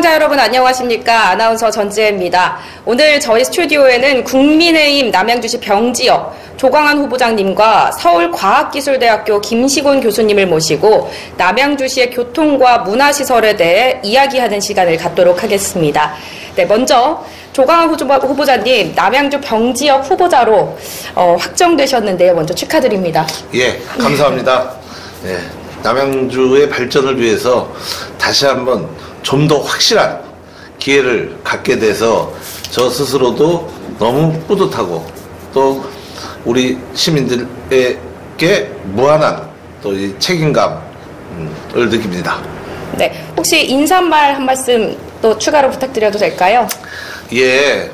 시청자 여러분 안녕하십니까? 아나운서 전지혜입니다. 오늘 저희 스튜디오에는 국민의힘 남양주시 병지역 조광한 후보장님과 서울과학기술대학교 김시곤 교수님을 모시고 남양주시의 교통과 문화시설에 대해 이야기하는 시간을 갖도록 하겠습니다. 네, 먼저 조광한 후보자님 남양주 병지역 후보자로 확정되셨는데요. 먼저 축하드립니다. 예, 감사합니다. 네, 남양주의 발전을 위해서 다시 한번 좀 더 확실한 기회를 갖게 돼서 저 스스로도 너무 뿌듯하고 또 우리 시민들에게 무한한 또 이 책임감을 느낍니다. 네, 혹시 인사말 한 말씀 또 추가로 부탁드려도 될까요? 예,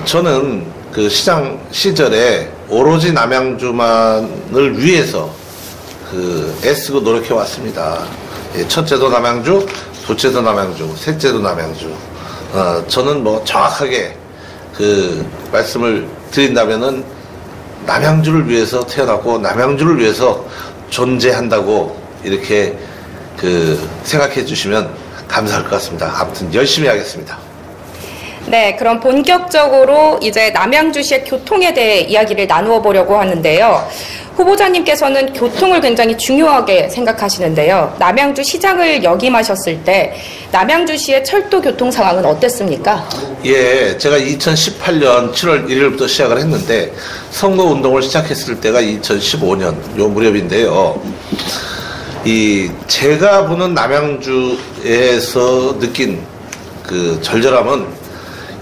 저는 그 시장 시절에 오로지 남양주만을 위해서 애쓰고 노력해 왔습니다. 예, 첫째도 남양주, 둘째도 남양주, 셋째도 남양주. 저는 뭐 정확하게 말씀을 드린다면은 남양주를 위해서 태어났고 남양주를 위해서 존재한다고 이렇게 생각해 주시면 감사할 것 같습니다. 아무튼 열심히 하겠습니다. 네, 그럼 본격적으로 이제 남양주시의 교통에 대해 이야기를 나누어 보려고 하는데요. 후보자님께서는 교통을 굉장히 중요하게 생각하시는데요. 남양주 시장을 역임하셨을 때 남양주시의 철도 교통 상황은 어땠습니까? 예, 제가 2018년 7월 1일부터 시작을 했는데 선거운동을 시작했을 때가 2015년 요 무렵인데요. 제가 보는 남양주에서 느낀 절절함은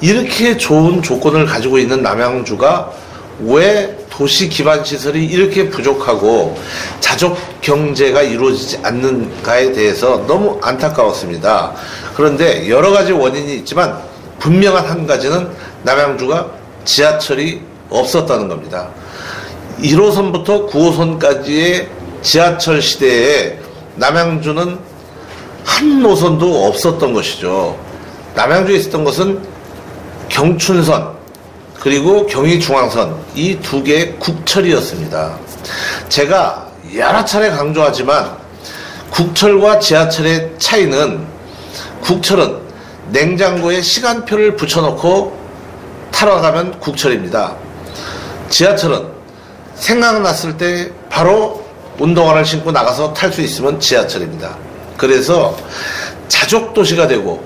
이렇게 좋은 조건을 가지고 있는 남양주가 왜 도시 기반 시설이 이렇게 부족하고 자족 경제가 이루어지지 않는가에 대해서 너무 안타까웠습니다. 그런데 여러 가지 원인이 있지만 분명한 한 가지는 남양주가 지하철이 없었다는 겁니다. 1호선부터 9호선까지의 지하철 시대에 남양주는 한 노선도 없었던 것이죠. 남양주에 있었던 것은 경춘선 그리고 경의중앙선 이 두 개의 국철이었습니다. 제가 여러 차례 강조하지만 국철과 지하철의 차이는 국철은 냉장고에 시간표를 붙여놓고 타러 가면 국철입니다. 지하철은 생각났을 때 바로 운동화를 신고 나가서 탈 수 있으면 지하철입니다. 그래서 자족도시가 되고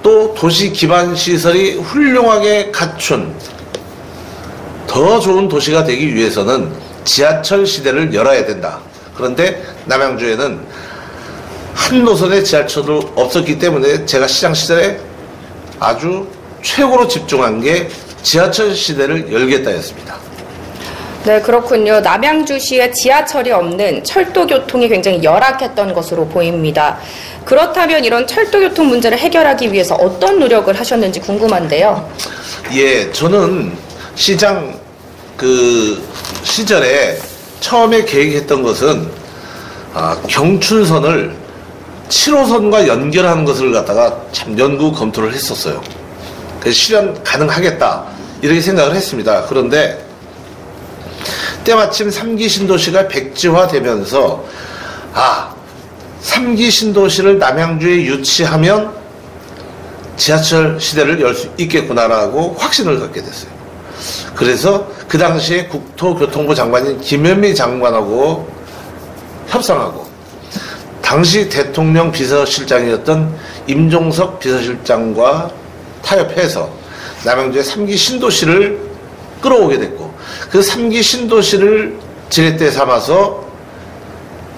또 도시 기반 시설이 훌륭하게 갖춘 더 좋은 도시가 되기 위해서는 지하철 시대를 열어야 된다. 그런데 남양주에는 한 노선의 지하철도 없었기 때문에 제가 시장 시절에 아주 최고로 집중한 게 지하철 시대를 열겠다였습니다. 네, 그렇군요. 남양주시에 지하철이 없는 철도 교통이 굉장히 열악했던 것으로 보입니다. 그렇다면 이런 철도 교통 문제를 해결하기 위해서 어떤 노력을 하셨는지 궁금한데요. 예, 저는 시장 시절에 처음에 계획했던 것은 경춘선을 7호선과 연결하는 것을 갖다가 참 연구 검토를 했었어요. 그래서 실현 가능하겠다 이렇게 생각을 했습니다. 그런데 때마침 3기 신도시가 백지화되면서 3기 신도시를 남양주에 유치하면 지하철 시대를 열 수 있겠구나라고 확신을 갖게 됐어요. 그래서 그 당시에 국토교통부 장관인 김현미 장관하고 협상하고 당시 대통령 비서실장이었던 임종석 비서실장과 타협해서 남양주의 3기 신도시를 끌어오게 됐고 그 3기 신도시를 지렛대 삼아서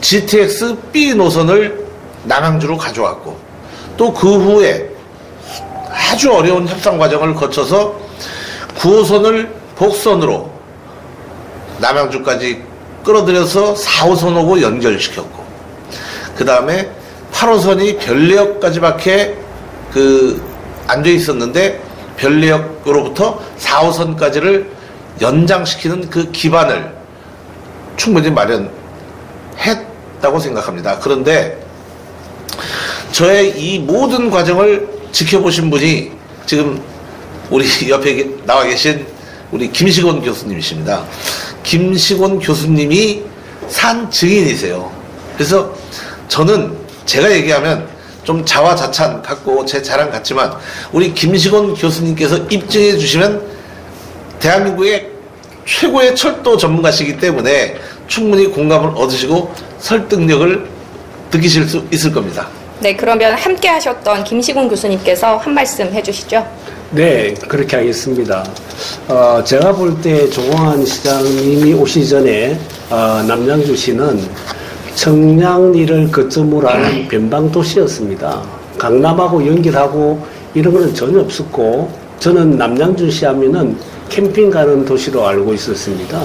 GTX B 노선을 남양주로 가져왔고 또 그 후에 아주 어려운 협상 과정을 거쳐서 9호선을 복선으로 남양주까지 끌어들여서 4호선하고 연결시켰고 그 다음에 8호선이 별내역까지밖에 안 돼 있었는데 별내역으로부터 4호선까지를 연장시키는 그 기반을 충분히 마련했다고 생각합니다. 그런데 저의 이 모든 과정을 지켜보신 분이 지금 우리 옆에 나와 계신 우리 김시곤 교수님이십니다. 김시곤 교수님이 산 증인이세요. 그래서 저는 제가 얘기하면 좀 자화자찬 같고 제 자랑 같지만 우리 김시곤 교수님께서 입증해 주시면 대한민국의 최고의 철도 전문가시기 때문에 충분히 공감을 얻으시고 설득력을 느끼실 수 있을 겁니다. 네, 그러면 함께 하셨던 김시곤 교수님께서 한 말씀 해주시죠. 네, 그렇게 하겠습니다. 제가 볼 때 조광한 시장님이 오시기 전에 남양주시는 청량리를 거점으로 하는 변방도시였습니다. 강남하고 연결하고 이런 건 전혀 없었고 저는 남양주시 하면은 캠핑 가는 도시로 알고 있었습니다.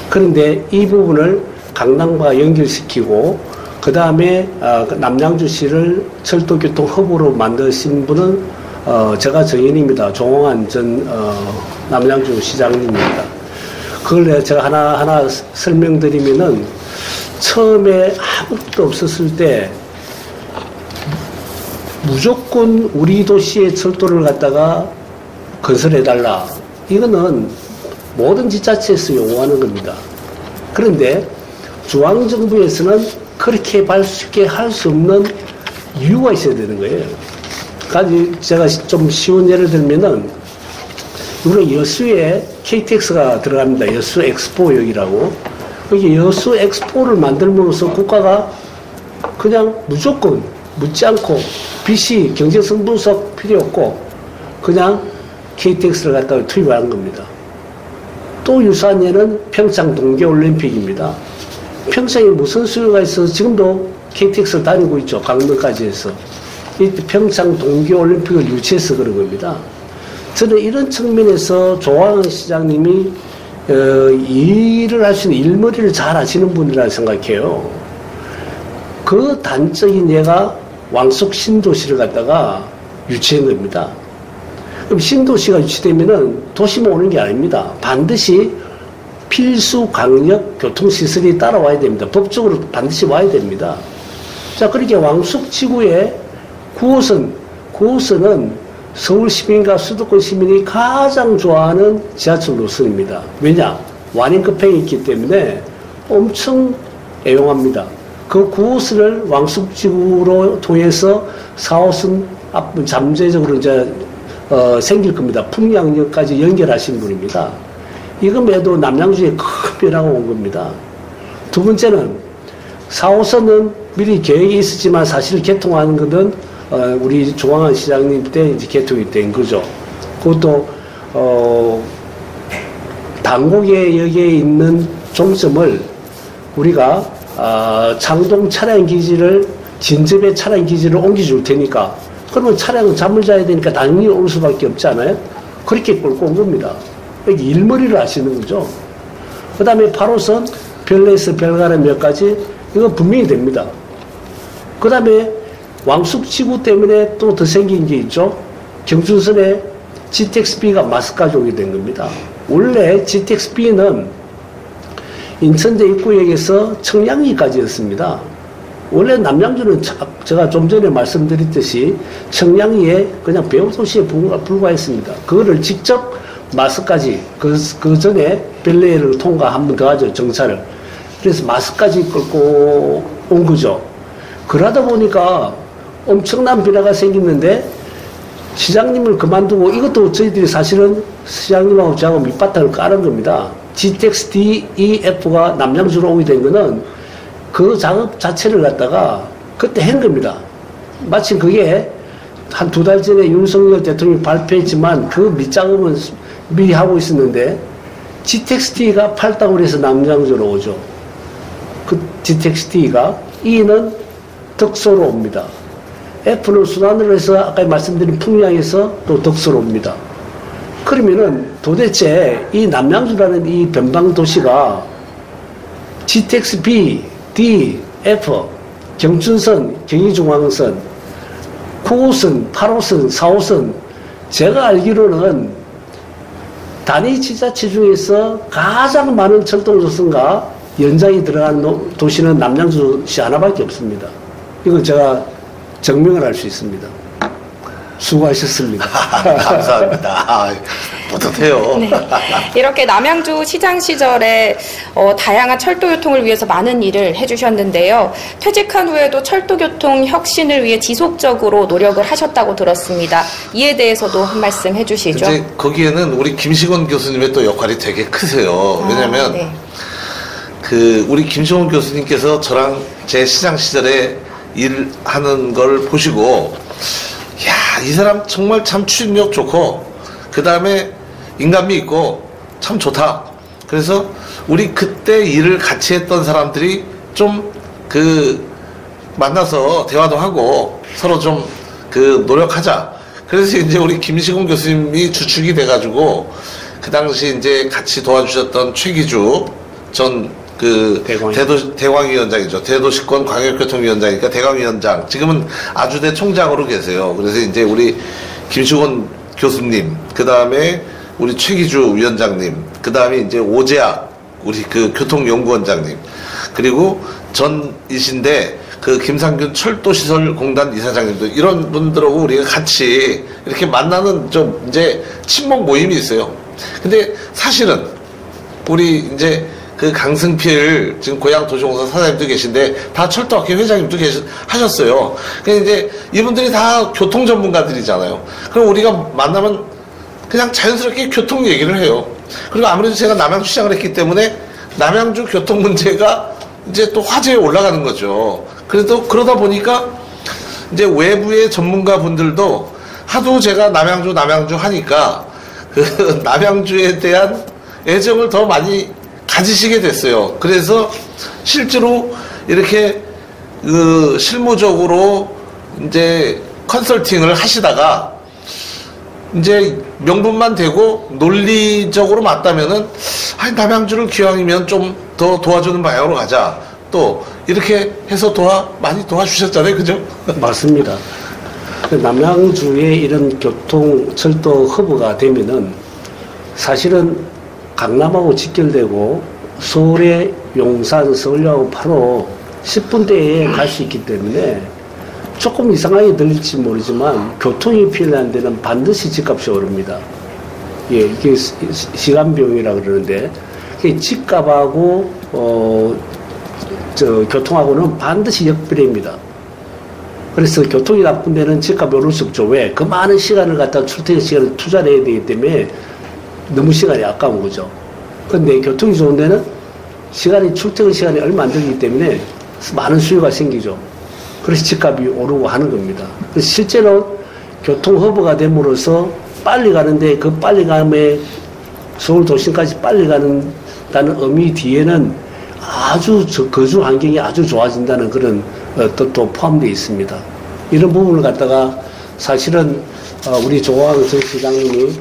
그런데 이 부분을 강남과 연결시키고 그 다음에 남양주시를 철도교통 허브로 만드신 분은 제가 정인입니다. 조홍한 전 남양주 시장님입니다. 그걸 제가 하나하나 설명드리면은 처음에 아무것도 없었을 때 무조건 우리 도시의 철도를 갖다가 건설해달라. 이거는 모든 지자체에서 요구하는 겁니다. 그런데 중앙정부에서는 그렇게 쉽게 할 수 없는 이유가 있어야 되는 거예요. 그러니까 제가 좀 쉬운 예를 들면은 우리 여수에 KTX가 들어갑니다. 여수 엑스포역이라고. 여기 여수 엑스포를 만들면서 국가가 그냥 무조건 묻지 않고 빚이 경제성 분석 필요 없고 그냥 KTX를 갖다가 투입하는 겁니다. 또 유사한 예는 평창 동계올림픽입니다. 평창에 무슨 수요가 있어서 지금도 KTX를 다니고 있죠. 강릉까지 해서. 이 평창 동계올림픽을 유치해서 그런 겁니다. 저는 이런 측면에서 조광한 시장님이 일을 할 수 있는 일머리를 잘 하시는 분이라 생각해요. 그 단적인 예가 왕숙 신도시를 갖다가 유치한 겁니다. 그럼 신도시가 유치되면은 도시만 오는 게 아닙니다. 반드시 필수 강력 교통시설이 따라와야 됩니다. 법적으로 반드시 와야 됩니다. 자, 그렇게 왕숙 지구의 9호선은 서울 시민과 수도권 시민이 가장 좋아하는 지하철 노선입니다. 왜냐? 완행급행이 있기 때문에 엄청 애용합니다. 그 9호선을 왕숙지구로 통해서 4호선 잠재적으로 이제 생길 겁니다. 풍량역까지 연결하신 분입니다. 이것에도 남양주에 큰 변화가 온 겁니다. 두 번째는 4호선은 미리 계획이 있었지만 사실 개통하는 것은 우리 조광한 시장님 때 이제 개통이 된 거죠. 그것도 당곡역에 있는 종점을 우리가 창동 차량기지를 진접의 차량기지를 옮겨줄 테니까 그러면 차량은 잠을 자야 되니까 당연히 올 수밖에 없지 않아요? 그렇게 끌고 온 겁니다. 여기 일머리를 하시는 거죠. 그 다음에 8호선 별내에서 별가람 몇 가지 이거 분명히 됩니다. 그 다음에 왕숙지구 때문에 또 더 생긴 게 있죠. 경춘선에 GTX-B가 마스까지 오게 된 겁니다. 원래 GTX-B는 인천대 입구역에서 청량리까지였습니다. 원래 남양주는 제가 좀 전에 말씀드렸듯이 청량리에 그냥 배후도시에 불과했습니다. 그거를 직접 마스까지 그 전에 벨레를 통과 한 번 더 하죠. 정차를. 그래서 마스까지 끌고 온 거죠. 그러다 보니까 엄청난 변화가 생겼는데 시장님을 그만두고 이것도 저희들이 사실은 시장님하고 저하고 밑바탕을 깔은 겁니다. GTX-DEF가 남양주로 오게 된 거는 그 작업 자체를 갖다가 그때 한 겁니다. 마침 그게 한 2달 전에 윤석열 대통령이 발표했지만 그 밑작업은 미리 하고 있었는데 GTX-D가 팔다고 해서 남양주로 오죠. 그 GTX-D가 E는 덕소로 옵니다. F는 순환으로 해서 아까 말씀드린 풍량에서 또 덕소로 옵니다. 그러면은 도대체 이 남양주라는 이 변방도시가 GTX-B, D, F, 경춘선, 경의중앙선, 9호선, 8호선, 4호선 제가 알기로는 단위 지자체 중에서 가장 많은 철도노선과 연장이 들어간 도시는 남양주시 하나밖에 없습니다. 이건 제가 증명을 할 수 있습니다. 수고하셨습니다. 감사합니다. 뿌듯해요. 네. 이렇게 남양주 시장 시절에 다양한 철도 교통을 위해서 많은 일을 해주셨는데요. 퇴직한 후에도 철도 교통 혁신을 위해 지속적으로 노력을 하셨다고 들었습니다. 이에 대해서도 한 말씀 해주시죠. 이제 거기에는 우리 김식원 교수님의 또 역할이 되게 크세요. 왜냐하면 네. 우리 김식원 교수님께서 저랑 제 시장 시절에 일하는 걸 보시고, 야, 이 사람 정말 참 추진력 좋고, 그 다음에 인간미 있고, 참 좋다. 그래서 우리 그때 일을 같이 했던 사람들이 좀 만나서 대화도 하고, 서로 좀 노력하자. 그래서 이제 우리 김식원 교수님이 주축이 돼가지고, 그 당시 이제 같이 도와주셨던 최기주 전 대광위원장이죠. 대도시권 광역교통위원장이니까 대광위원장. 지금은 아주대 총장으로 계세요. 그래서 이제 우리 김식원 교수님, 그 다음에 우리 최기주 위원장님, 그 다음에 이제 오재학, 우리 교통연구원장님, 그리고 전이신데 김상균 철도시설공단 이사장님도 이런 분들하고 우리가 같이 이렇게 만나는 좀 이제 친목 모임이 있어요. 근데 사실은 우리 이제 강승필 지금 고향 도시공사 사장님도 계신데 다 철도학회 회장님도 하셨어요. 근데 이제 이분들이 다 교통 전문가들이잖아요. 그럼 우리가 만나면 그냥 자연스럽게 교통 얘기를 해요. 그리고 아무래도 제가 남양주 시장을 했기 때문에 남양주 교통 문제가 이제 또 화제에 올라가는 거죠. 그래도 그러다 보니까 이제 외부의 전문가 분들도 하도 제가 남양주 하니까 남양주에 대한 애정을 더 많이 가지시게 됐어요. 그래서 실제로 이렇게 실무적으로 이제 컨설팅을 하시다가 이제 명분만 되고 논리적으로 맞다면은 남양주를 기왕이면 좀 더 도와주는 방향으로 가자. 또 이렇게 해서 많이 도와주셨잖아요, 그죠? 맞습니다. 남양주의 이런 교통 철도 허브가 되면은 사실은 강남하고 직결되고 서울의 용산, 서울역하고 바로 10분대에 갈 수 있기 때문에 조금 이상하게 들릴지 모르지만 교통이 필요한 데는 반드시 집값이 오릅니다. 예, 이게 시간 비용이라 그러는데 집값하고 교통하고는 반드시 역비례입니다. 그래서 교통이 나쁜 데는 집값이 오를 수 없죠. 왜? 그 많은 시간을 갖다 출퇴근 시간을 투자를 해야 되기 때문에 너무 시간이 아까운 거죠. 근데 교통이 좋은 데는 출퇴근 시간이 얼마 안 들기 때문에 많은 수요가 생기죠. 그래서 집값이 오르고 하는 겁니다. 그래서 실제로 교통 허브가 됨으로써 빨리 가는데 그 빨리 감에 서울 도심까지 빨리 가는다는 의미 뒤에는 아주 거주 환경이 아주 좋아진다는 그런 뜻도 포함되어 있습니다. 이런 부분을 갖다가 사실은 우리 조광 전 시장님이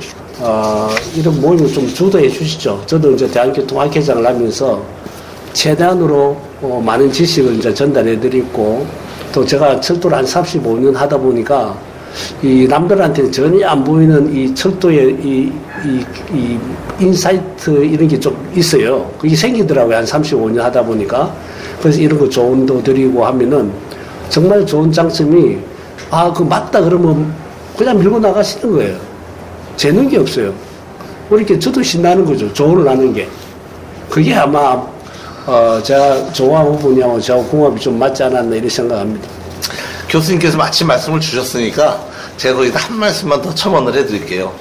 이런 모임을 좀 주도해 주시죠. 저도 이제 대한교통학회장을 하면서 최대한으로 많은 지식을 이제 전달해 드리고 또 제가 철도를 한 35년 하다 보니까 이 남들한테는 전혀 안 보이는 이 철도의 이 인사이트 이런 게 좀 있어요. 그게 생기더라고요. 한 35년 하다 보니까. 그래서 이런 거 조언도 드리고 하면은 정말 좋은 장점이 그거 맞다 그러면 그냥 밀고 나가시는 거예요. 재는 게 없어요. 그렇게 저도 신나는 거죠. 조언을 하는 게. 그게 아마 제가 조광 후보님하고 저하고 궁합이 좀 맞지 않았나 이렇게 생각합니다. 교수님께서 마침 말씀을 주셨으니까 제가 거기다 한 말씀만 더 첨언을 해드릴게요.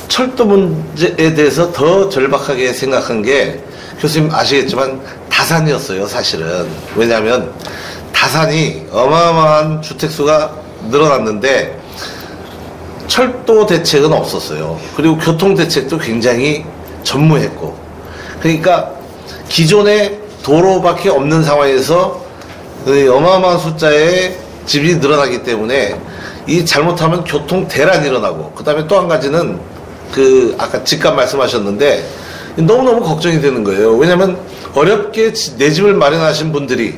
철도 문제에 대해서 더 절박하게 생각한 게 교수님 아시겠지만 다산이었어요, 사실은. 왜냐하면 다산이 어마어마한 주택수가 늘어났는데 철도 대책은 없었어요. 그리고 교통 대책도 굉장히 전무했고. 그러니까 기존에 도로밖에 없는 상황에서 어마어마한 숫자의 집이 늘어나기 때문에 잘못하면 교통 대란이 일어나고, 그 다음에 또 한 가지는 아까 집값 말씀하셨는데 너무너무 걱정이 되는 거예요. 왜냐면 어렵게 내 집을 마련하신 분들이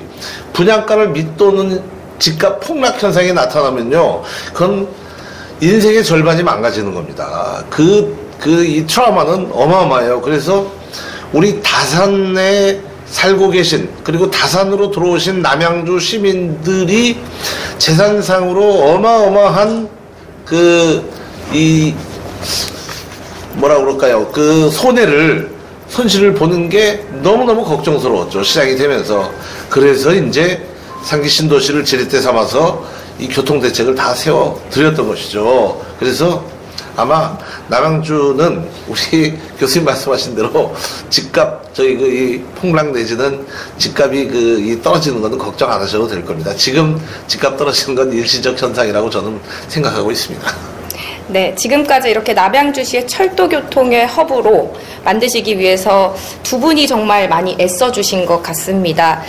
분양가를 밑도는 집값 폭락 현상이 나타나면요, 그건 인생의 절반이 망가지는 겁니다. 이 트라우마는 어마어마해요. 그래서 우리 다산에 살고 계신, 그리고 다산으로 들어오신 남양주 시민들이 재산상으로 어마어마한 뭐라 그럴까요? 손실을 보는 게 너무너무 걱정스러웠죠. 시작이 되면서. 그래서 이제 상기 신도시를 지렛대 삼아서 이 교통대책을 다 세워드렸던 것이죠. 그래서 아마 남양주는 우리 교수님 말씀하신 대로 집값, 이 폭락 내지는 집값이 떨어지는 것은 걱정 안 하셔도 될 겁니다. 지금 집값 떨어지는 건 일시적 현상이라고 저는 생각하고 있습니다. 네, 지금까지 이렇게 남양주시의 철도교통의 허브로 만드시기 위해서 두 분이 정말 많이 애써주신 것 같습니다.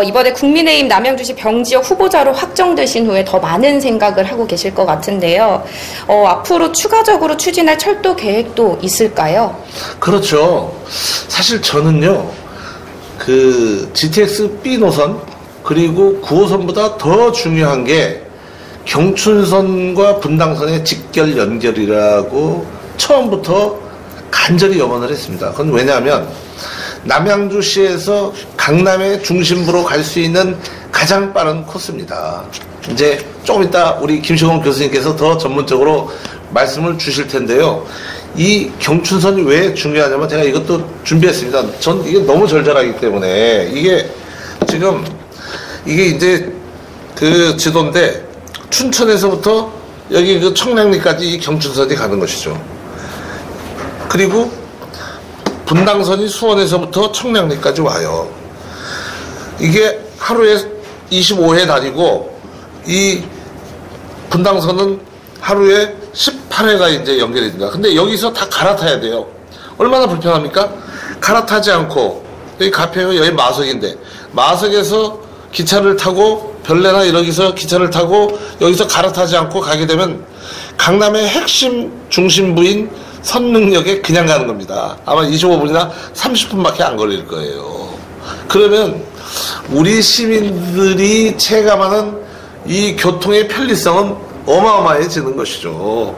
이번에 국민의힘 남양주시 병지역 후보자로 확정되신 후에 더 많은 생각을 하고 계실 것 같은데요. 앞으로 추가적으로 추진할 철도 계획도 있을까요? 그렇죠. 사실 저는요, GTX B 노선 그리고 9호선보다 더 중요한 게 경춘선과 분당선의 직결 연결이라고 처음부터 간절히 염원을 했습니다. 그건 왜냐하면 남양주시에서 강남의 중심부로 갈 수 있는 가장 빠른 코스입니다. 이제 조금 이따 우리 김시곤 교수님께서 더 전문적으로 말씀을 주실 텐데요. 이 경춘선이 왜 중요하냐면 제가 이것도 준비했습니다. 전 이게 너무 절절하기 때문에 이게 이제 지도인데 춘천에서부터 여기 청량리까지 이 경춘선이 가는 것이죠. 그리고 분당선이 수원에서부터 청량리까지 와요. 이게 하루에 25회 다니고 이 분당선은 하루에 18회가 이제 연결이 됩니다. 근데 여기서 다 갈아타야 돼요. 얼마나 불편합니까? 갈아타지 않고 여기 가평이 여기 마석인데 마석에서 기차를 타고 별내나 여기서 기차를 타고 여기서 갈아타지 않고 가게 되면 강남의 핵심 중심부인 선릉역에 그냥 가는 겁니다. 아마 25분이나 30분밖에 안 걸릴 거예요. 그러면 우리 시민들이 체감하는 이 교통의 편리성은 어마어마해지는 것이죠.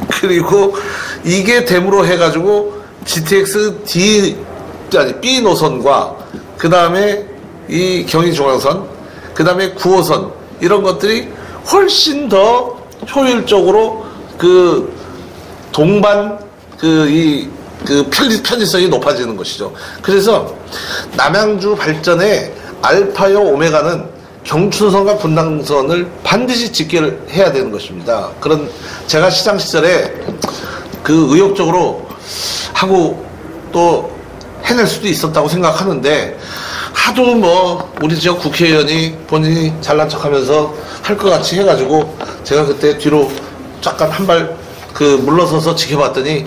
그리고 이게 댐으로 해가지고 GTX B 노선과 그 다음에 이 경의중앙선 그 다음에 9호선 이런 것들이 훨씬 더 효율적으로 동반 편리성이 높아지는 것이죠. 그래서 남양주 발전에 알파요 오메가는 경춘선과 분당선을 반드시 직결해야 되는 것입니다. 제가 시장 시절에 의욕적으로 하고 또 해낼 수도 있었다고 생각하는데 하도 우리 지역 국회의원이 본인이 잘난 척하면서 할 것 같이 해가지고 제가 그때 뒤로 잠깐 한 발 물러서서 지켜봤더니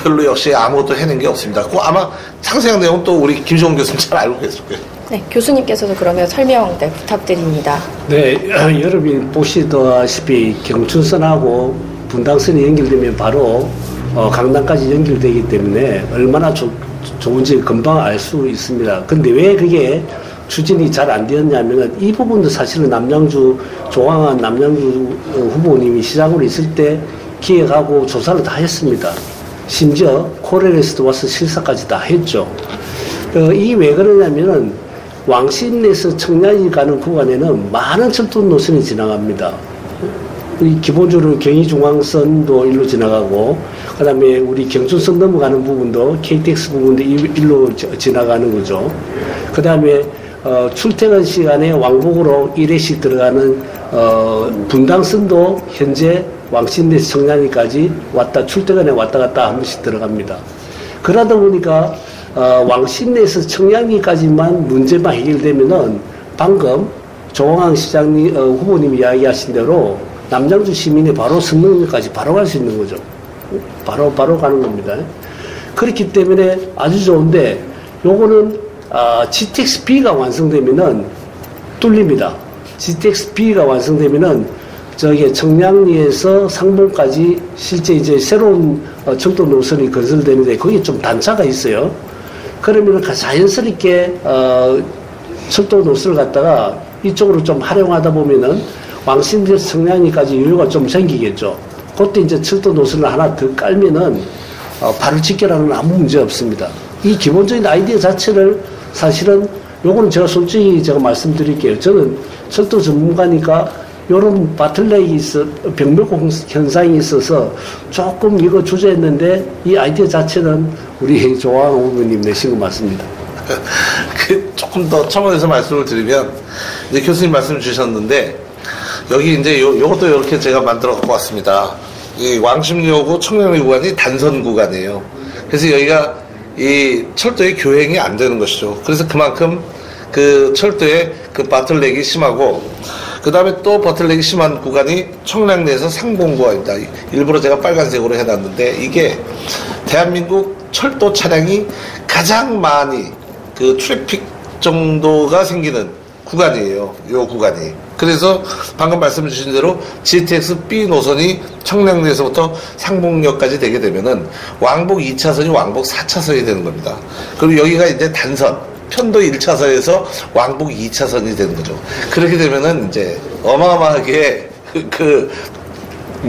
별로 역시 아무것도 해낸 게 없습니다. 아마 상세한 내용은 또 우리 김시곤 교수님 잘 알고 계실 거예요. 네, 교수님께서도 그러면 설명 부탁드립니다. 네, 여러분이 보시다시피 경춘선하고 분당선이 연결되면 바로 강남까지 연결되기 때문에 얼마나 좋은지 금방 알 수 있습니다. 근데 왜 그게 추진이 잘 안 되었냐면은 이 부분도 사실은 조광한 남양주 후보님이 시장으로 있을 때 기획하고 조사를 다 했습니다. 심지어 코레일에서도 와서 실사까지 다 했죠. 이게 왜 그러냐면은 왕십리에서 청량리 가는 구간에는 많은 철도 노선이 지나갑니다. 기본적으로 경의중앙선도 일로 지나가고, 그 다음에 우리 경춘선 넘어가는 부분도 KTX 부분도 일로 지나가는 거죠. 그 다음에 출퇴근 시간에 왕복으로 1회씩 들어가는 분당선도 현재 왕십리에서 청량리까지 출퇴근에 왔다 갔다 한 번씩 들어갑니다. 그러다 보니까 왕십리에서 청량리까지만 문제만 해결되면은 방금 조광한 시장님 후보님이 이야기하신 대로 남양주 시민이 바로 선릉역까지 바로 갈 수 있는 거죠. 바로 가는 겁니다. 그렇기 때문에 아주 좋은데 요거는 GTX-B가 완성되면은 뚫립니다. GTX-B가 완성되면은 청량리에서 상봉까지 실제 이제 새로운 철도 노선이 건설되는데 거기 좀 단차가 있어요. 그러면 자연스럽게 철도 노선을 갖다가 이쪽으로 좀 활용하다 보면은 왕십리에서 청량리까지 여유가 좀 생기겠죠. 그때 이제 철도 노선을 하나 더 깔면은 바로 직결하는 아무 문제 없습니다. 이 기본적인 아이디어 자체를 사실은 요거는 제가 솔직히 말씀드릴게요. 저는 철도 전문가니까 요런 바틀렉이 병목 현상이 있어서 조금 이거 주저했는데 이 아이디어 자체는 우리 조항 후보님 내신 거 맞습니다. 조금 더 첨언해서 말씀을 드리면, 이제 교수님 말씀 주셨는데, 여기 이제 요것도 이렇게 제가 만들어 갖고 왔습니다. 이 왕십리호구 청량리 구간이 단선 구간이에요. 그래서 여기가 이 철도의 교행이 안 되는 것이죠. 그래서 그만큼 그 철도의 그 바틀렉이 심하고, 그 다음에 또 바틀렉이 심한 구간이 청량리에서 상봉구간입니다. 일부러 제가 빨간색으로 해놨는데, 이게 대한민국 철도 차량이 가장 많이 그 트래픽 정도가 생기는 구간이에요. 요 구간이. 그래서 방금 말씀 주신 대로 GTX B 노선이 청량리에서부터 상봉역까지 되게 되면은 왕복 2차선이 왕복 4차선이 되는 겁니다. 그리고 여기가 이제 단선, 편도 1차선에서 왕복 2차선이 되는 거죠. 그렇게 되면은 이제 어마어마하게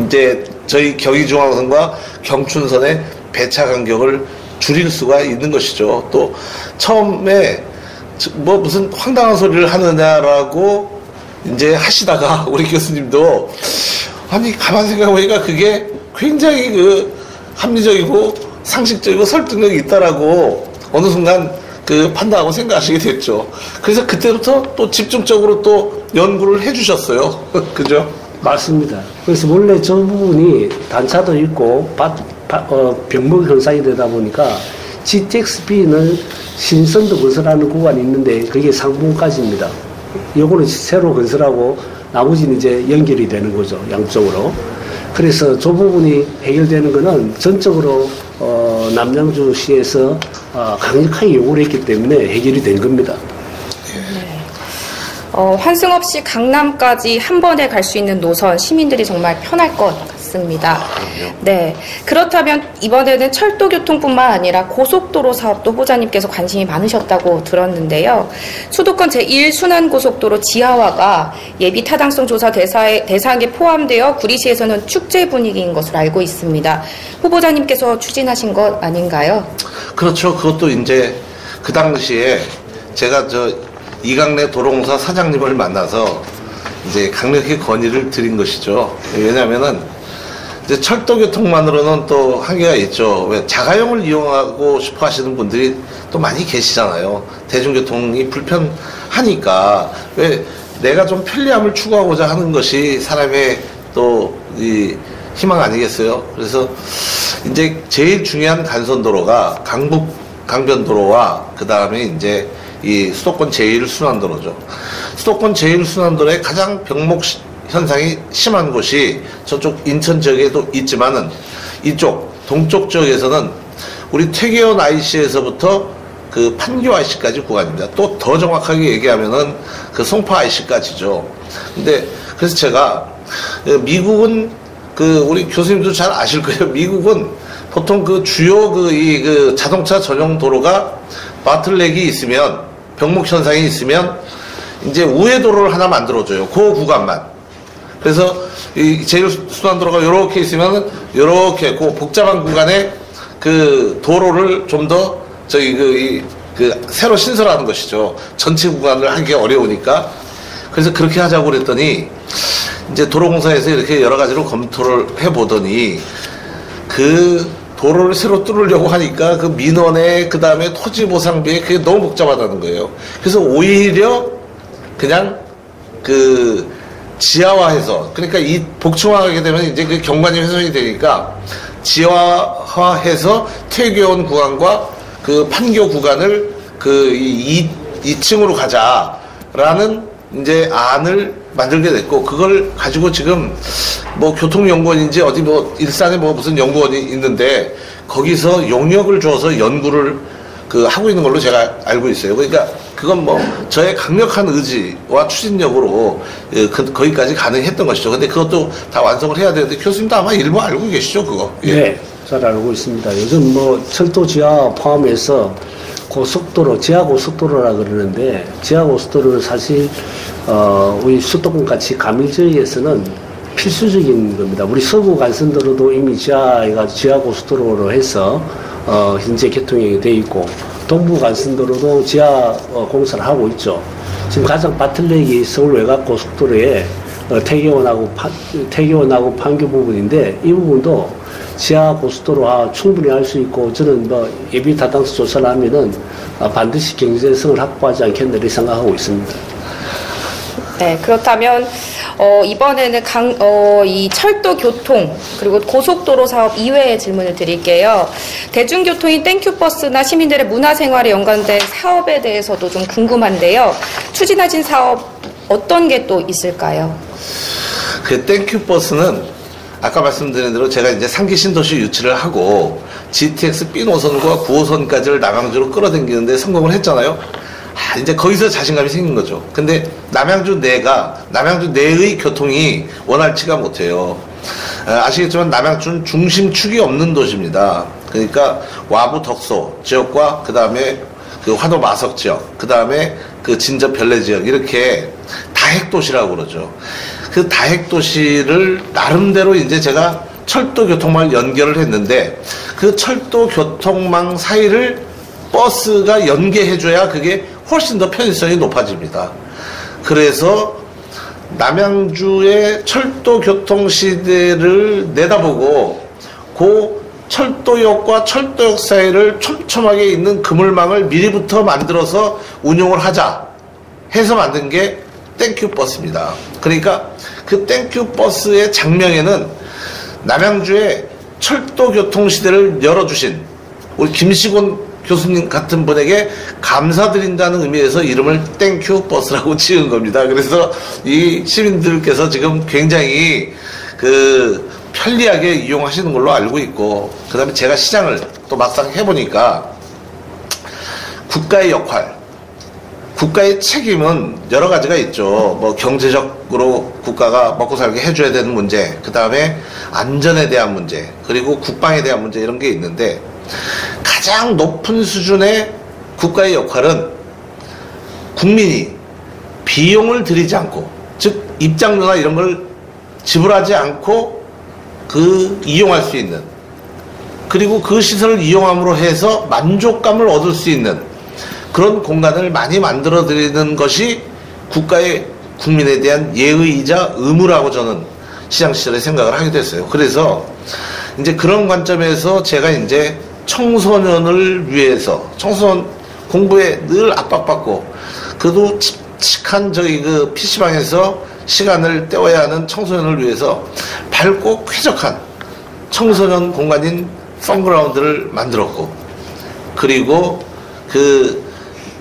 이제 저희 경의중앙선과 경춘선의 배차 간격을 줄일 수가 있는 것이죠. 또 처음에 뭐 무슨 황당한 소리를 하느냐라고 이제 하시다가 우리 교수님도 아니 가만 생각해보니까 그게 굉장히 그 합리적이고 상식적이고 설득력이 있다라고 어느 순간 그 판단하고 생각하시게 됐죠. 그래서 그때부터 또 집중적으로 또 연구를 해주셨어요. 그죠? 맞습니다. 그래서 원래 저 부분이 단차도 있고 병목 현상이 되다 보니까 GTX-B는 신선도 건설하는 구간이 있는데 그게 상봉까지입니다. 요거는 새로 건설하고 나머지는 이제 연결이 되는 거죠. 양쪽으로. 그래서 저 부분이 해결되는 거는 전적으로 남양주시에서 강력하게 요구를 했기 때문에 해결이 된 겁니다. 환승 없이 강남까지 한 번에 갈 수 있는 노선, 시민들이 정말 편할 것 같습니다. 네. 그렇다면 이번에는 철도교통뿐만 아니라 고속도로 사업도 후보자님께서 관심이 많으셨다고 들었는데요. 수도권 제1순환고속도로 지하화가 예비 타당성 조사 대상에 포함되어 구리시에서는 축제 분위기인 것으로 알고 있습니다. 후보자님께서 추진하신 것 아닌가요? 그렇죠. 그것도 이제 그 당시에 제가 이강래 도로공사 사장님을 만나서 이제 강력히 건의를 드린 것이죠. 왜냐면은 이제 철도 교통만으로는 또 한계가 있죠. 왜 자가용을 이용하고 싶어 하시는 분들이 또 많이 계시잖아요. 대중교통이 불편하니까 왜 내가 좀 편리함을 추구하고자 하는 것이 사람의 또 이 희망 아니겠어요? 그래서 이제 제일 중요한 간선도로가 강변도로와 그 다음에 이제 이 수도권 제1순환도로죠. 수도권 제1순환도로의 가장 병목 현상이 심한 곳이 저쪽 인천 지역에도 있지만은 이쪽 동쪽 지역에서는 우리 퇴계원 IC에서부터 그 판교 IC까지 구간입니다. 또 더 정확하게 얘기하면은 그 송파 IC까지죠. 근데 그래서 제가 미국은 우리 교수님도 잘 아실 거예요. 미국은 보통 그 주요 그 자동차 전용 도로가 바틀렉이 있으면 병목 현상이 있으면 이제 우회도로를 하나 만들어줘요. 그 구간만. 그래서 이 제1순환도로가 이렇게 있으면은 이렇게 그 복잡한 구간에 그 도로를 좀 더 새로 신설하는 것이죠. 전체 구간을 하기가 어려우니까. 그래서 그렇게 하자고 그랬더니 이제 도로공사에서 이렇게 여러 가지로 검토를 해보더니 그 도로를 새로 뚫으려고 하니까 그 민원에 그 다음에 토지보상비에 그게 너무 복잡하다는 거예요. 그래서 오히려 그냥 그 지하화해서, 그러니까 이 복층화하게 되면 이제 그 경관이 훼손이 되니까 지하화해서 퇴계원 구간과 그 판교 구간을 그 2층으로 가자라는 이제 안을 만들게 됐고, 그걸 가지고 지금 뭐 교통연구원인지 어디 뭐 일산에 뭐 무슨 연구원이 있는데 거기서 용역을 줘서 연구를 하고 있는 걸로 제가 알고 있어요. 그러니까 그건 뭐 저의 강력한 의지와 추진력으로 거기까지 가능했던 것이죠. 근데 그것도 다 완성을 해야 되는데 교수님도 아마 일부 알고 계시죠, 그거? 예. 네, 잘 알고 있습니다. 요즘 뭐 철도 지하 포함해서 고속도로, 지하고속도로라 그러는데, 지하고속도로는 사실 우리 수도권 같이 가밀지역에서는 필수적인 겁니다. 우리 서부 간선도로도 이미 지하고속도로로 해서 현재 개통이 돼 있고, 동부 간선도로도 지하 공사를 하고 있죠. 지금 가장 바틀렉이 서울 외곽고속도로에 태계원하고 판교 부분인데 이 부분도 지하 고속도로와 충분히 할 수 있고 저는 뭐 예비 타당성 조사를 하면은 반드시 경제성을 확보하지 않겠나 이렇게 생각하고 있습니다. 네, 그렇다면 이번에는 이 철도 교통 그리고 고속도로 사업 이외의 질문을 드릴게요. 대중교통인 땡큐버스나 시민들의 문화생활에 연관된 사업에 대해서도 좀 궁금한데요. 추진하신 사업 어떤 게 또 있을까요? 그 땡큐버스는 아까 말씀드린 대로 제가 이제 3기 신도시 유치를 하고 GTX B 노선과 9호선까지를 남양주로 끌어당기는데 성공을 했잖아요. 이제 거기서 자신감이 생긴 거죠. 근데 남양주 내의 교통이 원활치가 못해요. 아시겠지만 남양주는 중심축이 없는 도시입니다. 그러니까 와부 덕소 지역과 그 다음에 그 화도 마석 지역, 그 다음에 그 진저 별내 지역 이렇게 다핵도시라고 그러죠. 그 다핵도시를 나름대로 이제 제가 철도 교통망을 연결을 했는데 그 철도 교통망 사이를 버스가 연계해줘야 그게 훨씬 더 편의성이 높아집니다. 그래서 남양주의 철도 교통 시대를 내다보고 그 철도역과 철도역 사이를 촘촘하게 있는 그물망을 미리부터 만들어서 운용을 하자 해서 만든 게 땡큐버스입니다. 그러니까 그 땡큐버스의 장명에는 남양주의 철도 교통 시대를 열어주신 우리 김시곤 교수님 같은 분에게 감사드린다는 의미에서 이름을 땡큐버스라고 지은 겁니다. 그래서 이 시민들께서 지금 굉장히 그 편리하게 이용하시는 걸로 알고 있고, 그 다음에 제가 시장을 또 막상 해보니까 국가의 역할, 국가의 책임은 여러 가지가 있죠. 뭐 경제적으로 국가가 먹고 살게 해줘야 되는 문제, 그 다음에 안전에 대한 문제, 그리고 국방에 대한 문제 이런 게 있는데 가장 높은 수준의 국가의 역할은 국민이 비용을 들이지 않고, 즉 입장료나 이런 걸 지불하지 않고 그 이용할 수 있는, 그리고 그 시설을 이용함으로 해서 만족감을 얻을 수 있는 그런 공간을 많이 만들어 드리는 것이 국가의 국민에 대한 예의이자 의무라고 저는 시장 시절에 생각을 하게 됐어요. 그래서 이제 그런 관점에서 제가 이제 청소년을 위해서, 청소년 공부에 늘 압박받고 그래도 칙칙한 저희 그 PC방에서 시간을 때워야 하는 청소년을 위해서 밝고 쾌적한 청소년 공간인 펀그라운드를 만들었고, 그리고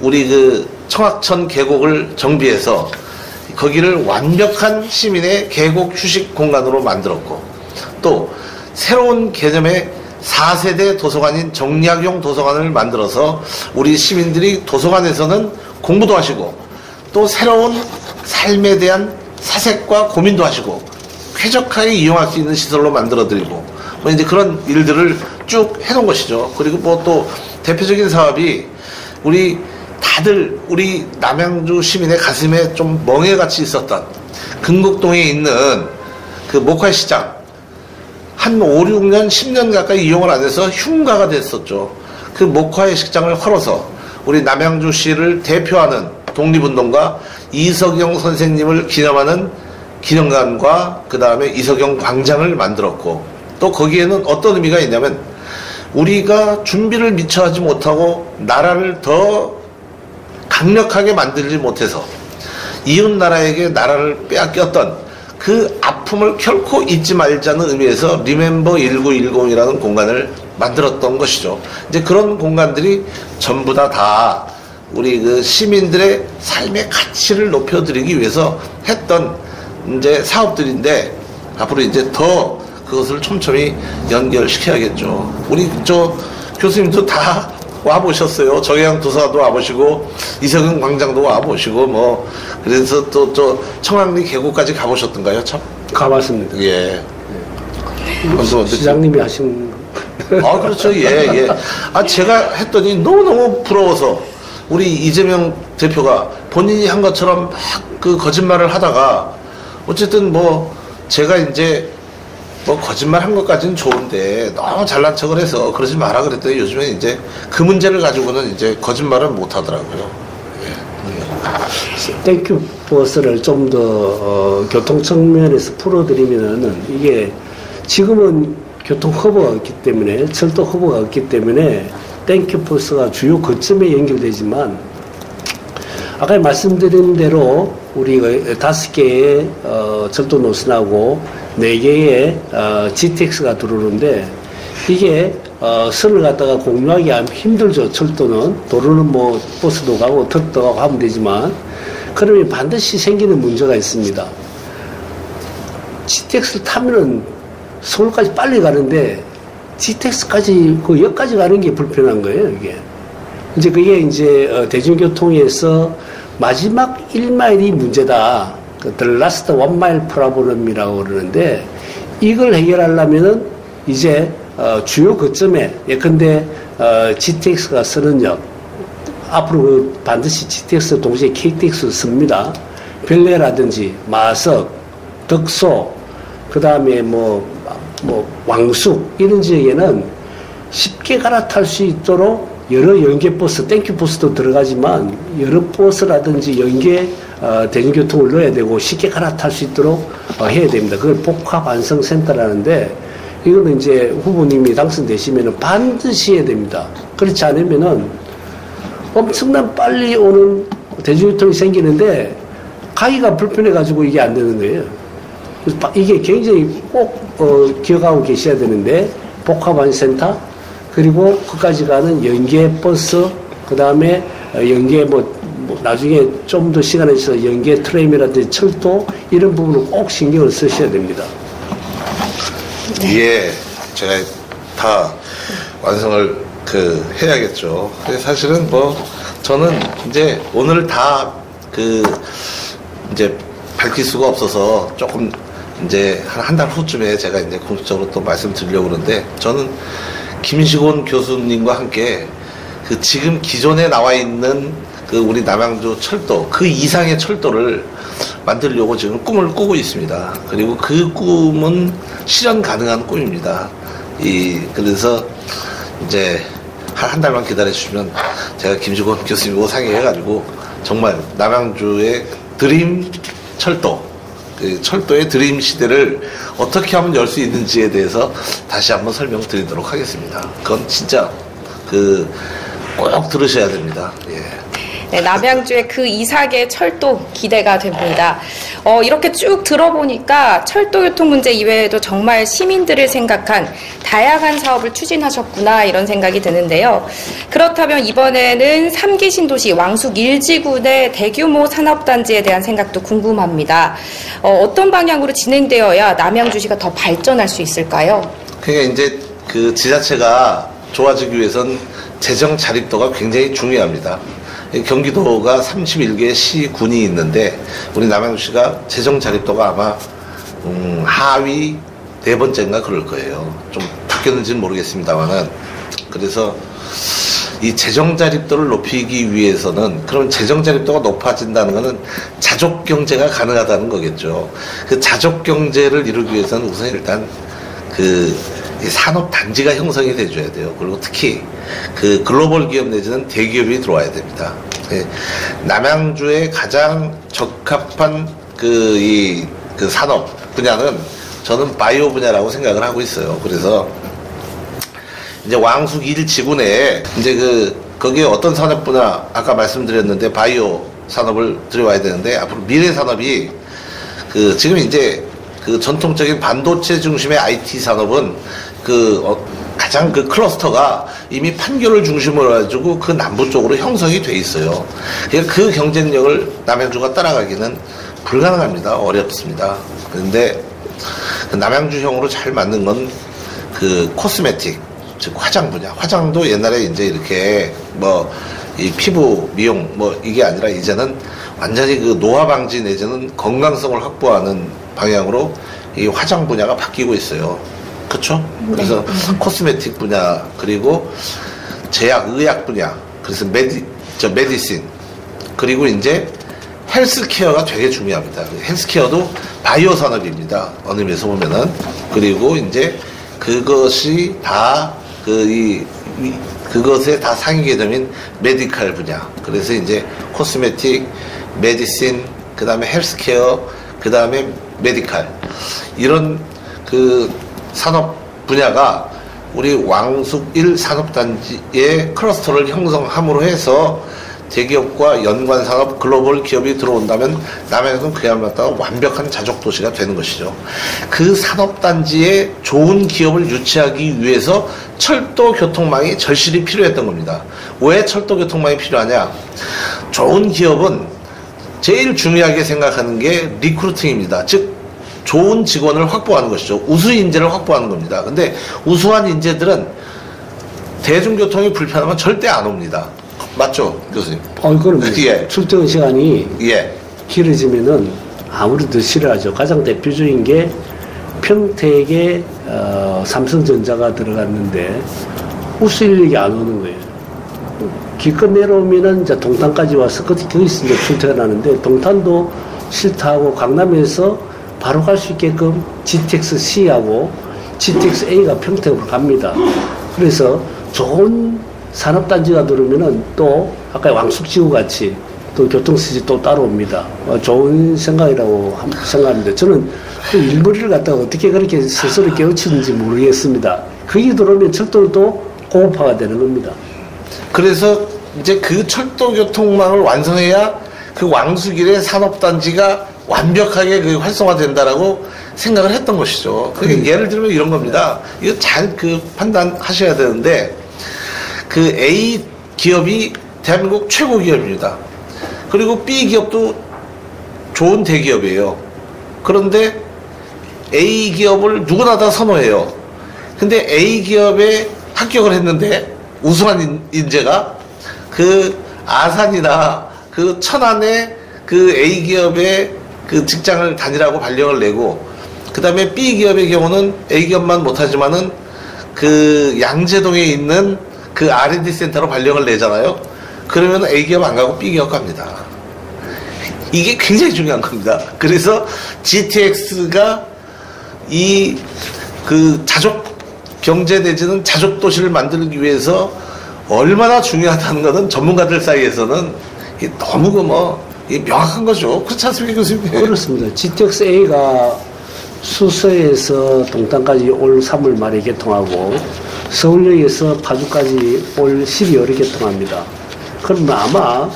우리 청학천 계곡을 정비해서 거기를 완벽한 시민의 계곡 휴식 공간으로 만들었고, 또 새로운 개념의 4세대 도서관인 정약용 도서관을 만들어서 우리 시민들이 도서관에서는 공부도 하시고 또 새로운 삶에 대한 사색과 고민도 하시고 쾌적하게 이용할 수 있는 시설로 만들어드리고, 뭐 이제 그런 일들을 쭉 해놓은 것이죠. 그리고 뭐 또 대표적인 사업이 우리 남양주 시민의 가슴에 좀 멍해같이 있었던 금곡동에 있는 그 목화시장, 한 5, 6년, 10년 가까이 이용을 안 해서 흉가가 됐었죠. 그 목화의 식장을 헐어서 우리 남양주시를 대표하는 독립운동가 이석영 선생님을 기념하는 기념관과 그 다음에 이석영 광장을 만들었고, 또 거기에는 어떤 의미가 있냐면 우리가 준비를 미처 하지 못하고 나라를 더 강력하게 만들지 못해서 이웃 나라에게 나라를 빼앗겼던 그 아픔을 결코 잊지 말자는 의미에서 리멤버 1910이라는 공간을 만들었던 것이죠. 이제 그런 공간들이 전부 다 우리 그 시민들의 삶의 가치를 높여드리기 위해서 했던 이제 사업들인데, 앞으로 이제 더 그것을 촘촘히 연결시켜야겠죠. 우리 교수님도 다 와보셨어요. 정해양 도사도 와보시고 이석영 광장도 와보시고 뭐, 그래서 또 청학리 계곡까지 가보셨던가요? 참 가봤습니다. 예. 시장님이 하신. 그렇죠. 예. 제가 했더니 너무너무 부러워서 우리 이재명 대표가 본인이 한 것처럼 막 그 거짓말을 하다가, 어쨌든 뭐 제가 이제 뭐 거짓말 한 것까지는 좋은데 너무 잘난 척을 해서 그러지 마라 그랬더니 요즘에 이제 그 문제를 가지고는 이제 거짓말은 못 하더라고요. 예. 땡큐 버스를 좀 더 교통 측면에서 풀어드리면은 이게 지금은 교통 허브가 없기 때문에 철도 허브가 없기 때문에 땡큐 버스가 주요 거점에 연결되지만 아까 말씀드린 대로 우리 5개의 철도 노선하고 4개의 GTX가 들어오는데 이게 선을 갖다가 공유하기 힘들죠. 철도는 도로는 뭐 버스도 가고 트럭도 가고 하면 되지만 그러면 반드시 생기는 문제가 있습니다. GTX를 타면은 서울까지 빨리 가는데 GTX까지 그 역까지 가는 게 불편한 거예요. 이게 이제 그게 이제 대중교통에서 마지막 1마일이 문제다. 그 The Last 1 Mile Problem이라고 그러는데 이걸 해결하려면은 이제 주요 거점에 예컨대 GTX가 쓰는 역 앞으로 그 반드시 GTX 동시에 KTX 씁니다. 별내라든지 마석, 덕소, 그 다음에 뭐 왕숙 이런 지역에는 쉽게 갈아탈 수 있도록 여러 연계버스, 땡큐버스도 들어가지만 여러 버스라든지 연계 대중교통을 넣어야 되고 쉽게 갈아탈 수 있도록 해야 됩니다. 그걸 복합안성센터라는데 이거는 이제 후보님이 당선되시면은 반드시 해야 됩니다. 그렇지 않으면은 엄청난 빨리 오는 대중교통이 생기는데 가기가 불편해가지고 이게 안 되는 거예요. 이게 굉장히 꼭 기억하고 계셔야 되는데 복합안센터 그리고 거기까지 가는 연계버스 그 다음에 연계 나중에 좀 더 시간에 있어서 연계 트램이라든지 철도 이런 부분을 꼭 신경을 쓰셔야 됩니다. 예, 제가 다 완성을 해야겠죠. 사실은 저는 이제 오늘 다 이제 밝힐 수가 없어서 조금 이제 한 달 후쯤에 제가 이제 공식적으로 또 말씀드리려고 그러는데 저는 김시곤 교수님과 함께 지금 기존에 나와 있는 우리 남양주 철도 그 이상의 철도를 만들려고 지금 꿈을 꾸고 있습니다. 그리고 그 꿈은 실현 가능한 꿈입니다. 그래서 이제 한 달만 기다려 주시면 제가 김시곤 교수님하고 상의해가지고 정말 남양주의 드림 철도, 철도의 드림 시대를 어떻게 하면 열 수 있는지에 대해서 다시 한번 설명드리도록 하겠습니다. 그건 진짜 꼭 들으셔야 됩니다. 예. 네, 남양주의 그 이삭의 철도 기대가 됩니다. 이렇게 쭉 들어보니까 철도 교통 문제 이외에도 정말 시민들을 생각한 다양한 사업을 추진하셨구나 이런 생각이 드는데요. 그렇다면 이번에는 3기 신도시 왕숙 1지구의 대규모 산업단지에 대한 생각도 궁금합니다. 어떤 방향으로 진행되어야 남양주시가 더 발전할 수 있을까요? 그러니까 이제 지자체가 좋아지기 위해선 재정 자립도가 굉장히 중요합니다. 경기도가 31개 시, 군이 있는데 우리 남양주시가 재정 자립도가 아마 하위 4번째인가 그럴 거예요. 좀 바뀌었는지는 모르겠습니다만은 그래서 이 재정 자립도를 높이기 위해서는 그럼 재정 자립도가 높아진다는 것은 자족 경제가 가능하다는 거겠죠. 그 자족 경제를 이루기 위해서는 우선 일단 이 산업 단지가 형성이 돼줘야 돼요. 그리고 특히 글로벌 기업 내지는 대기업이 들어와야 됩니다. 남양주에 가장 적합한 산업 분야는 저는 바이오 분야라고 생각을 하고 있어요. 그래서 이제 왕숙 1지구 내에 이제 거기에 어떤 산업 분야 아까 말씀드렸는데 바이오 산업을 들여와야 되는데 앞으로 미래 산업이 지금 이제 전통적인 반도체 중심의 IT 산업은 가장 클러스터가 이미 판교를 중심으로 해가지고 그 남부 쪽으로 형성이 돼 있어요. 그러니까 그 경쟁력을 남양주가 따라가기는 불가능합니다. 어렵습니다. 그런데 남양주형으로 잘 맞는 건 코스메틱, 즉 화장 분야. 화장도 옛날에 이제 이렇게 이 피부 미용 이게 아니라 이제는 완전히 노화 방지 내지는 건강성을 확보하는 방향으로 이 화장 분야가 바뀌고 있어요. 그렇죠? 그래서 코스메틱 분야 그리고 제약, 의약 분야 그래서 메디신 그리고 이제 헬스케어가 되게 중요합니다. 헬스케어도 바이오 산업입니다. 어느 면에서 보면은 그리고 이제 그것이 다 그것의 다 상위 계점인 메디칼 분야. 그래서 이제 코스메틱, 메디신, 그 다음에 헬스케어, 그 다음에 메디칼. 이런 그 산업 분야가 우리 왕숙 1 산업단지의 클러스터를 형성함으로 해서 대기업과 연관 산업 글로벌 기업이 들어온다면 남양주는 그야말로 완벽한 자족 도시가 되는 것이죠. 그 산업단지에 좋은 기업을 유치하기 위해서 철도 교통망이 절실히 필요했던 겁니다. 왜 철도 교통망이 필요하냐? 좋은 기업은 제일 중요하게 생각하는 게 리크루팅입니다. 즉 좋은 직원을 확보하는 것이죠. 우수 인재를 확보하는 겁니다. 근데 우수한 인재들은 대중교통이 불편하면 절대 안 옵니다. 맞죠, 교수님? 그럼 예. 출퇴근 시간이 예. 길어지면은 아무래도 싫어하죠. 가장 대표적인 게 평택에 삼성전자가 들어갔는데 우수 인력이 안 오는 거예요. 기껏 내려오면은 이제 동탄까지 와서 거기서 이제 출퇴근하는데 동탄도 싫다고 강남에서 바로 갈 수 있게끔 GTX C하고 GTX A가 평택으로 갑니다. 그래서 좋은 산업단지가 들어오면은 또 아까 왕숙지구 같이 또 교통수지 또 따라옵니다. 좋은 생각이라고 생각합니다. 저는 그 일거리를 갖다가 어떻게 그렇게 스스로 깨우치는지 모르겠습니다. 거기 들어오면 철도는 또 고급화가 되는 겁니다. 그래서 이제 그 철도 교통망을 완성해야 그 왕숙일의 산업단지가 완벽하게 그 활성화된다라고 생각을 했던 것이죠. 그러니까 예를 들면 이런 겁니다. 이거 잘 그 판단하셔야 되는데, 그 A 기업이 대한민국 최고 기업입니다. 그리고 B 기업도 좋은 대기업이에요. 그런데 A 기업을 누구나 다 선호해요. 근데 A 기업에 합격을 했는데 우수한 인재가 그 아산이나 그 천안에 그 A 기업의 그 직장을 다니라고 발령을 내고, 그 다음에 B 기업의 경우는 A 기업만 못하지만은 그 양재동에 있는 그 R&D 센터로 발령을 내잖아요. 그러면 A 기업 안 가고 B 기업 갑니다. 이게 굉장히 중요한 겁니다. 그래서 GTX가 이 그 자족 경제 내지는 자족 도시를 만들기 위해서 얼마나 중요하다는 것은 전문가들 사이에서는 너무 명확한 거죠. 그렇지 않습니까, 교수님? 그렇습니다. GTX A가 수서에서 동탄까지 올 3월 말에 개통하고 서울역에서 파주까지 올 12월에 개통합니다. 그러면 아마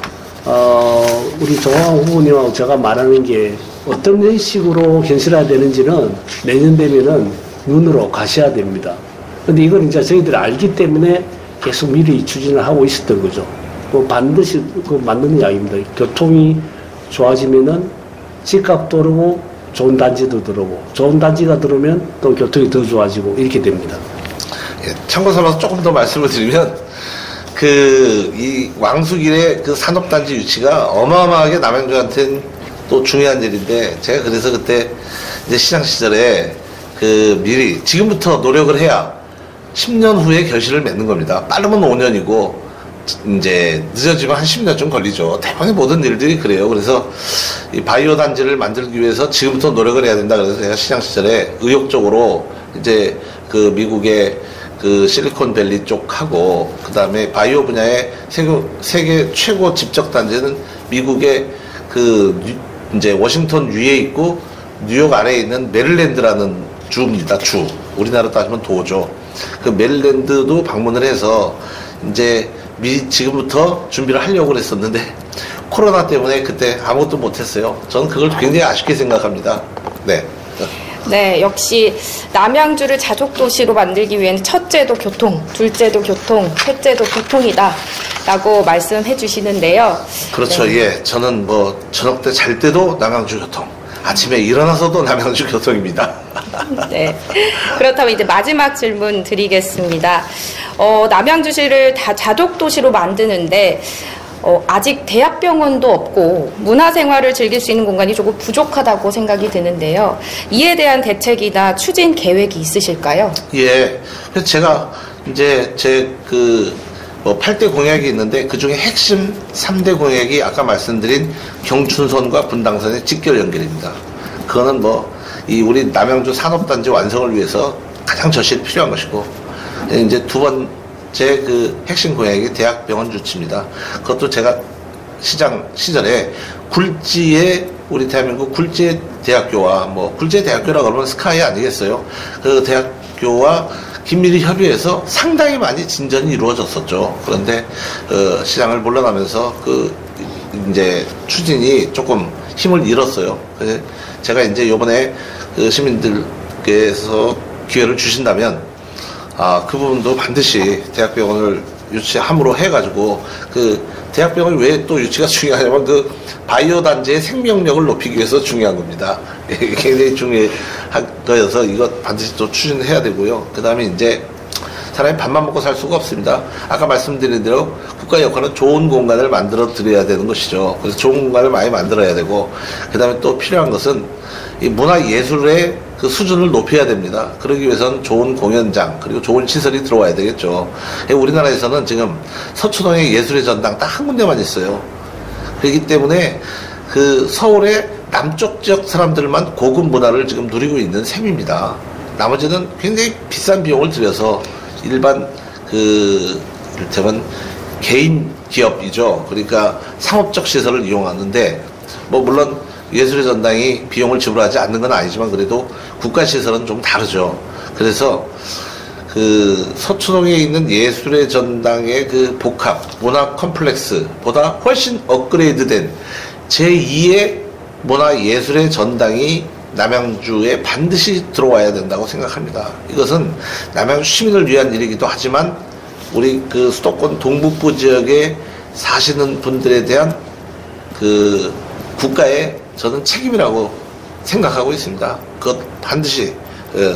우리 조광 후보님하고 제가 말하는 게 어떤 식으로 현실화되는지는 내년 되면은 눈으로 가셔야 됩니다. 근데 이걸 이제 저희들이 알기 때문에 계속 미리 추진을 하고 있었던 거죠. 반드시 맞는 이야기입니다. 교통이 좋아지면은 집값도 오르고 좋은 단지도 들어오고, 좋은 단지가 들어오면 또 교통이 더 좋아지고 이렇게 됩니다. 예, 참고 삼아서 조금 더 말씀을 드리면, 이 왕숙일의 그 산업단지 위치가 어마어마하게 남양주한테는 또 중요한 일인데, 제가 그래서 그때 이제 시장 시절에 미리 지금부터 노력을 해야 10년 후에 결실을 맺는 겁니다. 빠르면 5년이고, 이제 늦어지면 한 10년쯤 걸리죠. 대부분의 모든 일들이 그래요. 그래서 이 바이오 단지를 만들기 위해서 지금부터 노력을 해야 된다. 그래서 제가 시장 시절에 의욕적으로 이제 그 미국의 그 실리콘밸리 쪽하고, 그 다음에 바이오 분야의 세계 최고 집적 단지는 미국의 이제 워싱턴 위에 있고 뉴욕 아래에 있는 메릴랜드라는 주입니다. 주. 우리나라 따지면 도죠. 그 메릴랜드도 방문을 해서 이제 지금부터 준비를 하려고 그랬었는데 코로나 때문에 그때 아무것도 못했어요. 저는 그걸 굉장히 아쉽게 생각합니다. 네. 네, 역시 남양주를 자족도시로 만들기 위해는 첫째도 교통, 둘째도 교통, 셋째도 교통이다 라고 말씀해 주시는데요. 그렇죠. 네. 예. 저는 저녁 때 잘 때도 남양주 교통, 아침에 일어나서도 남양주 교통입니다. 네. 그렇다면 이제 마지막 질문 드리겠습니다. 남양주시를 다 자족도시로 만드는데 아직 대학병원도 없고 문화생활을 즐길 수 있는 공간이 조금 부족하다고 생각이 드는데요. 이에 대한 대책이나 추진 계획이 있으실까요? 예. 그래서 제가 이제 8대 공약이 있는데 그 중에 핵심 3대 공약이 아까 말씀드린 경춘선과 분당선의 직결 연결입니다. 그거는 우리 남양주 산업단지 완성을 위해서 가장 절실히 필요한 것이고, 이제 두 번째 제 그 핵심 고향이 대학병원 유치입니다. 그것도 제가 시장 시절에 굴지의 우리 대한민국 굴지의 대학교와 뭐 굴지의 대학교라고 그러면 스카이 아니겠어요? 그 대학교와 긴밀히 협의해서 상당히 많이 진전이 이루어졌었죠. 그런데 시장을 물러나면서 그 이제 추진이 조금 힘을 잃었어요. 그래서 제가 이제 이번에 그 시민들께서 기회를 주신다면 그 부분도 반드시 대학병원을 유치함으로 해가지고 그 대학병원이 왜 또 유치가 중요하냐면 그 바이오 단지의 생명력을 높이기 위해서 중요한 겁니다. 굉장히 중요한 거여서 이거 반드시 또 추진해야 되고요. 그 다음에 이제 사람이 밥만 먹고 살 수가 없습니다. 아까 말씀드린 대로 국가의 역할은 좋은 공간을 만들어 드려야 되는 것이죠. 그래서 좋은 공간을 많이 만들어야 되고, 그 다음에 또 필요한 것은 이 문화 예술의 그 수준을 높여야 됩니다. 그러기 위해서는 좋은 공연장, 그리고 좋은 시설이 들어와야 되겠죠. 우리나라에서는 지금 서초동에 예술의 전당 딱 한 군데만 있어요. 그렇기 때문에 그 서울의 남쪽 지역 사람들만 고급 문화를 지금 누리고 있는 셈입니다. 나머지는 굉장히 비싼 비용을 들여서 일반 그 이를테면 개인 기업이죠. 그러니까 상업적 시설을 이용하는데, 뭐 물론 예술의 전당이 비용을 지불하지 않는 건 아니지만 그래도 국가 시설은 좀 다르죠. 그래서 그 서초동에 있는 예술의 전당의 그 복합 문화 컴플렉스보다 훨씬 업그레이드된 제2의 문화 예술의 전당이 남양주에 반드시 들어와야 된다고 생각합니다. 이것은 남양주 시민을 위한 일이기도 하지만 우리 그 수도권 동북부 지역에 사시는 분들에 대한 그 국가의 저는 책임이라고 생각하고 있습니다. 그것 반드시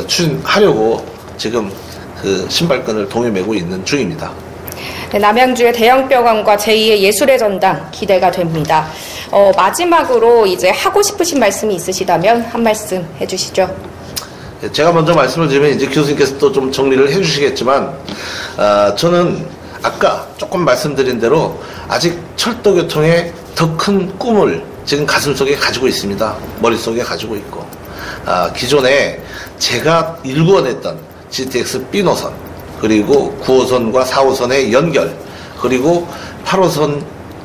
추진하려고 지금 그 신발끈을 동에 메고 있는 중입니다. 네, 남양주의 대형병원과 제2의 예술의 전당 기대가 됩니다. 마지막으로 이제 하고 싶으신 말씀이 있으시다면 한 말씀 해주시죠. 제가 먼저 말씀을 드리면 이제 교수님께서 또 좀 정리를 해주시겠지만, 저는 아까 조금 말씀드린 대로 아직 철도교통의 더 큰 꿈을 지금 가슴속에 가지고 있습니다. 머릿속에 가지고 있고, 기존에 제가 일구어냈던 GTX B 노선, 그리고 9호선과 4호선의 연결, 그리고 8호선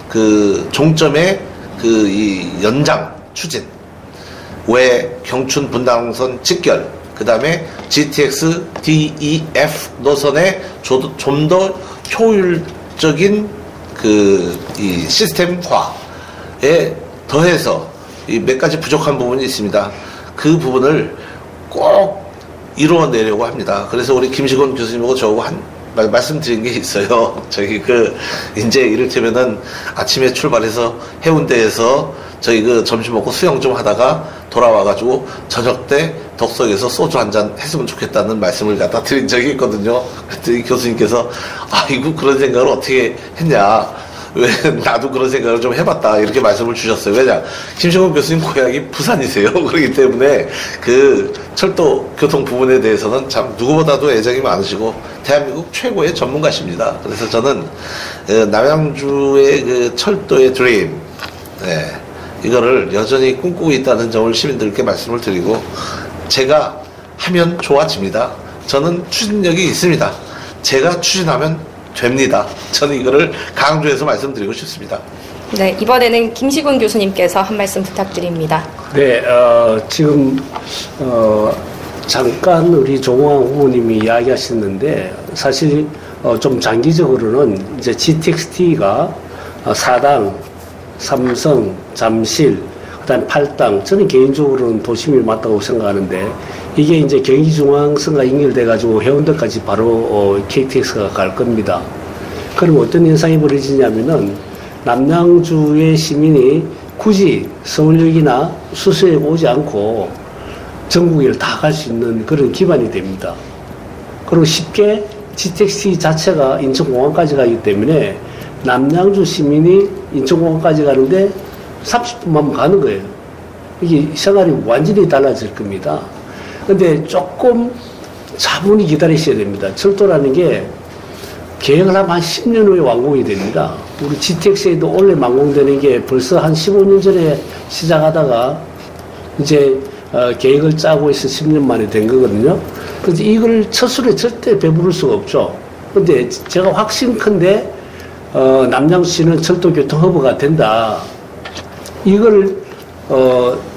그 종점의 그 이 연장 추진, 외 경춘 분당선 직결, 그 다음에 GTX DEF 노선의 좀 더 효율적인 그 이 시스템화에 더해서 이 몇 가지 부족한 부분이 있습니다. 그 부분을 꼭 이루어내려고 합니다. 그래서 우리 김시곤 교수님하고 저하고 말씀드린 게 있어요. 저희 이제 이를테면은 아침에 출발해서 해운대에서 저희 점심 먹고 수영 좀 하다가 돌아와가지고 저녁 때 덕석에서 소주 한잔 했으면 좋겠다는 말씀을 갖다 드린 적이 있거든요. 그때 교수님께서 아이고 그런 생각을 어떻게 했냐. 왜 나도 그런 생각을 좀 해봤다 이렇게 말씀을 주셨어요. 왜냐, 김시곤 교수님 고향이 부산이세요. 그렇기 때문에 그 철도 교통 부분에 대해서는 참 누구보다도 애정이 많으시고 대한민국 최고의 전문가십니다. 그래서 저는 남양주의 그 철도의 드림, 이거를 여전히 꿈꾸고 있다는 점을 시민들께 말씀을 드리고, 제가 하면 좋아집니다. 저는 추진력이 있습니다. 제가 추진하면 됩니다. 저는 이거를 강조해서 말씀드리고 싶습니다. 네, 이번에는 김시곤 교수님께서 한 말씀 부탁드립니다. 네, 지금 잠깐 우리 조공환 후보님이 이야기하셨는데, 사실 좀 장기적으로는 이제 GTX-T가 사당, 삼성, 잠실, 그다음 팔당, 저는 개인적으로는 도심이 맞다고 생각하는데, 이게 이제 경기중앙선과 연결돼가지고 해운대까지 바로 KTX가 갈 겁니다. 그럼 어떤 현상이 벌어지냐면은, 남양주의 시민이 굳이 서울역이나 수서에 오지 않고 전국을 다 갈 수 있는 그런 기반이 됩니다. 그리고 쉽게 GTX 자체가 인천공항까지 가기 때문에 남양주 시민이 인천공항까지 가는데 30분만 가는 거예요. 이게 생활이 완전히 달라질 겁니다. 근데 조금 차분히 기다리셔야 됩니다. 철도라는 게 계획을 하면 한 10년 후에 완공이 됩니다. 우리 GTX에도 원래 완공되는 게 벌써 한 15년 전에 시작하다가 이제 계획을 짜고 있어 10년 만에 된 거거든요. 그래서 이걸 첫술에 절대 배부를 수가 없죠. 근데 제가 확신컨대 남양주시는 철도교통허브가 된다. 이걸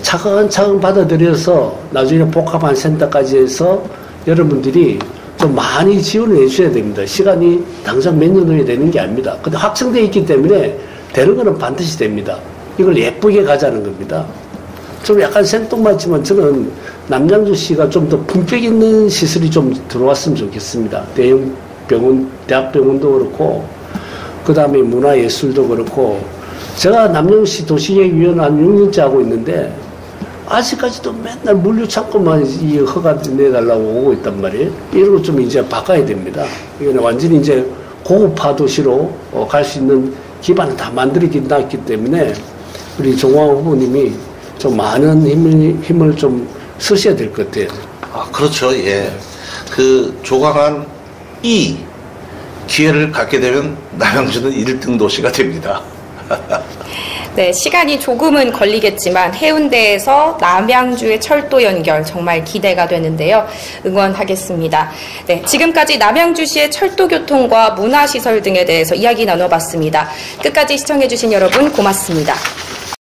차근차근 받아들여서 나중에 복합한 센터까지 해서 여러분들이 좀 많이 지원을 해주셔야 됩니다. 시간이 당장 몇 년 후에 되는 게 아닙니다. 근데 확정되어 있기 때문에 되는 거는 반드시 됩니다. 이걸 예쁘게 가자는 겁니다. 좀 약간 생뚱맞지만 저는 남양주시가 좀 더 품격 있는 시설이 좀 들어왔으면 좋겠습니다. 대형 병원, 대학병원도 그렇고, 그 다음에 문화예술도 그렇고, 제가 남양주시 도시계획위원 한 6년째 하고 있는데, 아직까지도 맨날 물류창고만 이 허가 내달라고 오고 있단 말이에요. 이런 거 좀 이제 바꿔야 됩니다. 이거는 완전히 이제 고급화 도시로 갈 수 있는 기반을 다 만들기 났기 때문에 우리 정광 후보님이 좀 많은 힘을 좀 쓰셔야 될 것 같아요. 아, 그렇죠. 예. 그 조강한 이 기회를 갖게 되면 남양주는 1등 도시가 됩니다. 네, 시간이 조금은 걸리겠지만 해운대에서 남양주의 철도 연결 정말 기대가 되는데요. 응원하겠습니다. 네, 지금까지 남양주시의 철도 교통과 문화시설 등에 대해서 이야기 나눠봤습니다. 끝까지 시청해주신 여러분 고맙습니다.